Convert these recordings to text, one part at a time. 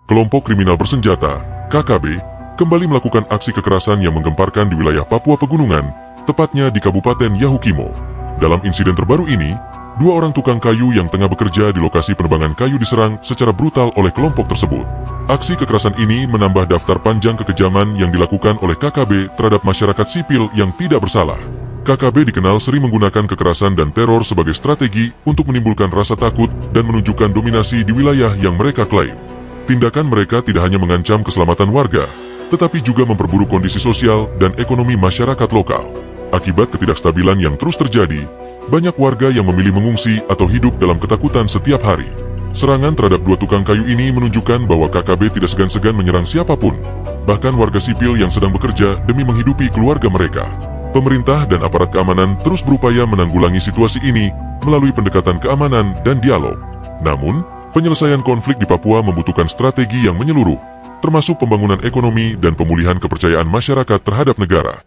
Kelompok kriminal bersenjata, KKB, kembali melakukan aksi kekerasan yang menggemparkan di wilayah Papua Pegunungan, tepatnya di Kabupaten Yahukimo. Dalam insiden terbaru ini, 2 orang tukang kayu yang tengah bekerja di lokasi penebangan kayu diserang secara brutal oleh kelompok tersebut. Aksi kekerasan ini menambah daftar panjang kekejaman yang dilakukan oleh KKB terhadap masyarakat sipil yang tidak bersalah. KKB dikenal sering menggunakan kekerasan dan teror sebagai strategi untuk menimbulkan rasa takut dan menunjukkan dominasi di wilayah yang mereka klaim. Tindakan mereka tidak hanya mengancam keselamatan warga, tetapi juga memperburuk kondisi sosial dan ekonomi masyarakat lokal. Akibat ketidakstabilan yang terus terjadi, banyak warga yang memilih mengungsi atau hidup dalam ketakutan setiap hari. Serangan terhadap 2 tukang kayu ini menunjukkan bahwa KKB tidak segan-segan menyerang siapapun, bahkan warga sipil yang sedang bekerja demi menghidupi keluarga mereka. Pemerintah dan aparat keamanan terus berupaya menanggulangi situasi ini melalui pendekatan keamanan dan dialog. Namun, penyelesaian konflik di Papua membutuhkan strategi yang menyeluruh, termasuk pembangunan ekonomi dan pemulihan kepercayaan masyarakat terhadap negara.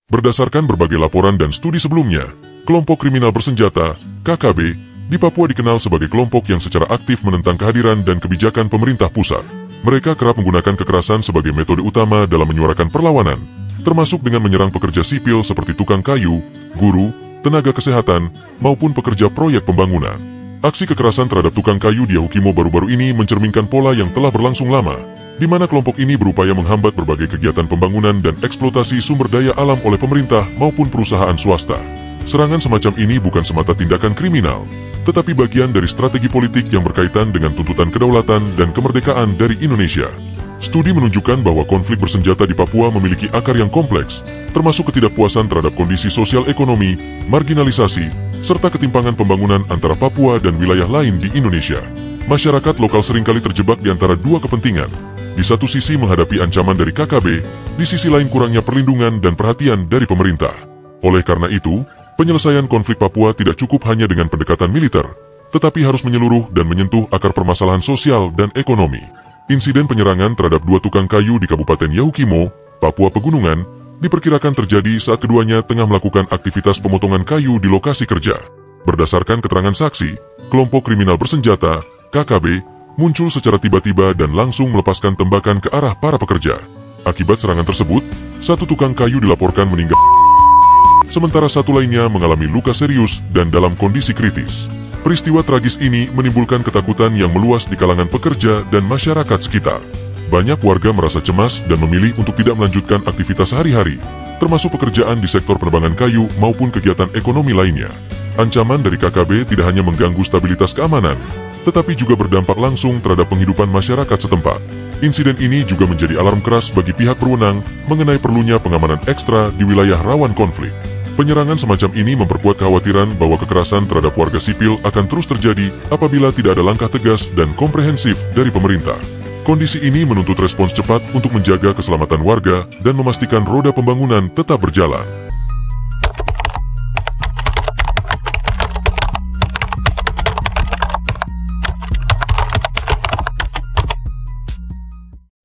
Berdasarkan berbagai laporan dan studi sebelumnya, kelompok kriminal bersenjata, KKB, di Papua dikenal sebagai kelompok yang secara aktif menentang kehadiran dan kebijakan pemerintah pusat. Mereka kerap menggunakan kekerasan sebagai metode utama dalam menyuarakan perlawanan, termasuk dengan menyerang pekerja sipil seperti tukang kayu, guru, tenaga kesehatan, maupun pekerja proyek pembangunan. Aksi kekerasan terhadap tukang kayu di Yahukimo baru-baru ini mencerminkan pola yang telah berlangsung lama, di mana kelompok ini berupaya menghambat berbagai kegiatan pembangunan dan eksploitasi sumber daya alam oleh pemerintah maupun perusahaan swasta. Serangan semacam ini bukan semata tindakan kriminal, tetapi bagian dari strategi politik yang berkaitan dengan tuntutan kedaulatan dan kemerdekaan dari Indonesia. Studi menunjukkan bahwa konflik bersenjata di Papua memiliki akar yang kompleks, termasuk ketidakpuasan terhadap kondisi sosial ekonomi, marginalisasi, serta ketimpangan pembangunan antara Papua dan wilayah lain di Indonesia. Masyarakat lokal seringkali terjebak di antara 2 kepentingan. Di satu sisi menghadapi ancaman dari KKB, di sisi lain kurangnya perlindungan dan perhatian dari pemerintah. Oleh karena itu, penyelesaian konflik Papua tidak cukup hanya dengan pendekatan militer, tetapi harus menyeluruh dan menyentuh akar permasalahan sosial dan ekonomi. Insiden penyerangan terhadap 2 tukang kayu di Kabupaten Yahukimo, Papua Pegunungan, diperkirakan terjadi saat keduanya tengah melakukan aktivitas pemotongan kayu di lokasi kerja. Berdasarkan keterangan saksi, kelompok kriminal bersenjata, KKB, muncul secara tiba-tiba dan langsung melepaskan tembakan ke arah para pekerja. Akibat serangan tersebut, 1 tukang kayu dilaporkan meninggal, sementara 1 lainnya mengalami luka serius dan dalam kondisi kritis. Peristiwa tragis ini menimbulkan ketakutan yang meluas di kalangan pekerja dan masyarakat sekitar. Banyak warga merasa cemas dan memilih untuk tidak melanjutkan aktivitas sehari-hari, termasuk pekerjaan di sektor penebangan kayu maupun kegiatan ekonomi lainnya. Ancaman dari KKB tidak hanya mengganggu stabilitas keamanan, tetapi juga berdampak langsung terhadap penghidupan masyarakat setempat. Insiden ini juga menjadi alarm keras bagi pihak berwenang mengenai perlunya pengamanan ekstra di wilayah rawan konflik. Penyerangan semacam ini memperkuat kekhawatiran bahwa kekerasan terhadap warga sipil akan terus terjadi apabila tidak ada langkah tegas dan komprehensif dari pemerintah. Kondisi ini menuntut respons cepat untuk menjaga keselamatan warga dan memastikan roda pembangunan tetap berjalan.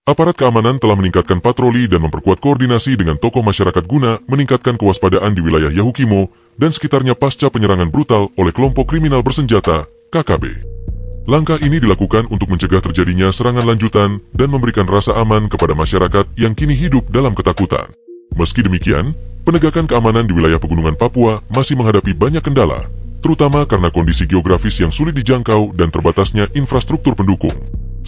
Aparat keamanan telah meningkatkan patroli dan memperkuat koordinasi dengan tokoh masyarakat guna meningkatkan kewaspadaan di wilayah Yahukimo dan sekitarnya pasca penyerangan brutal oleh kelompok kriminal bersenjata, KKB. Langkah ini dilakukan untuk mencegah terjadinya serangan lanjutan dan memberikan rasa aman kepada masyarakat yang kini hidup dalam ketakutan. Meski demikian, penegakan keamanan di wilayah pegunungan Papua masih menghadapi banyak kendala, terutama karena kondisi geografis yang sulit dijangkau dan terbatasnya infrastruktur pendukung.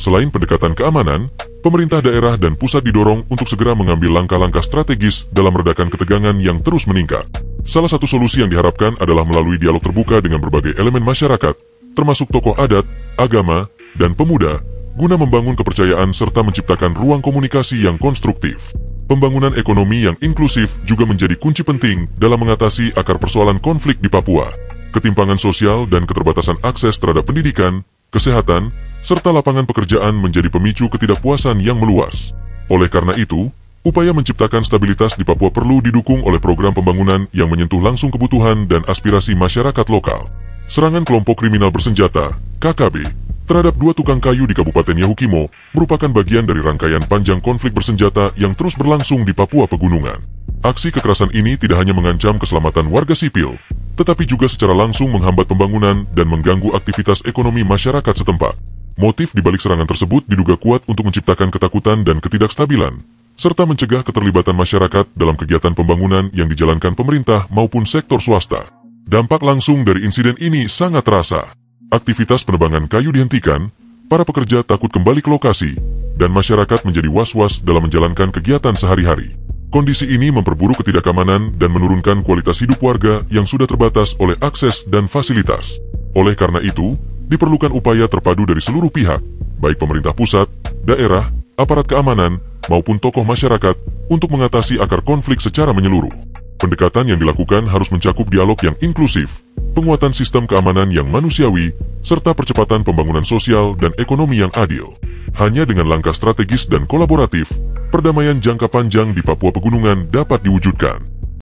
Selain pendekatan keamanan, pemerintah daerah dan pusat didorong untuk segera mengambil langkah-langkah strategis dalam meredakan ketegangan yang terus meningkat. Salah satu solusi yang diharapkan adalah melalui dialog terbuka dengan berbagai elemen masyarakat, termasuk tokoh adat, agama, dan pemuda, guna membangun kepercayaan serta menciptakan ruang komunikasi yang konstruktif. Pembangunan ekonomi yang inklusif juga menjadi kunci penting dalam mengatasi akar persoalan konflik di Papua. Ketimpangan sosial dan keterbatasan akses terhadap pendidikan, kesehatan, serta lapangan pekerjaan menjadi pemicu ketidakpuasan yang meluas. Oleh karena itu, upaya menciptakan stabilitas di Papua perlu didukung oleh program pembangunan yang menyentuh langsung kebutuhan dan aspirasi masyarakat lokal. Serangan kelompok kriminal bersenjata, KKB, terhadap 2 tukang kayu di Kabupaten Yahukimo merupakan bagian dari rangkaian panjang konflik bersenjata yang terus berlangsung di Papua Pegunungan. Aksi kekerasan ini tidak hanya mengancam keselamatan warga sipil, tetapi juga secara langsung menghambat pembangunan dan mengganggu aktivitas ekonomi masyarakat setempat. Motif di balik serangan tersebut diduga kuat untuk menciptakan ketakutan dan ketidakstabilan, serta mencegah keterlibatan masyarakat dalam kegiatan pembangunan yang dijalankan pemerintah maupun sektor swasta. Dampak langsung dari insiden ini sangat terasa. Aktivitas penebangan kayu dihentikan, para pekerja takut kembali ke lokasi, dan masyarakat menjadi was-was dalam menjalankan kegiatan sehari-hari. Kondisi ini memperburuk ketidakamanan dan menurunkan kualitas hidup warga yang sudah terbatas oleh akses dan fasilitas. Oleh karena itu, diperlukan upaya terpadu dari seluruh pihak, baik pemerintah pusat, daerah, aparat keamanan, maupun tokoh masyarakat untuk mengatasi akar konflik secara menyeluruh. Pendekatan yang dilakukan harus mencakup dialog yang inklusif, penguatan sistem keamanan yang manusiawi, serta percepatan pembangunan sosial dan ekonomi yang adil. Hanya dengan langkah strategis dan kolaboratif, perdamaian jangka panjang di Papua Pegunungan dapat diwujudkan.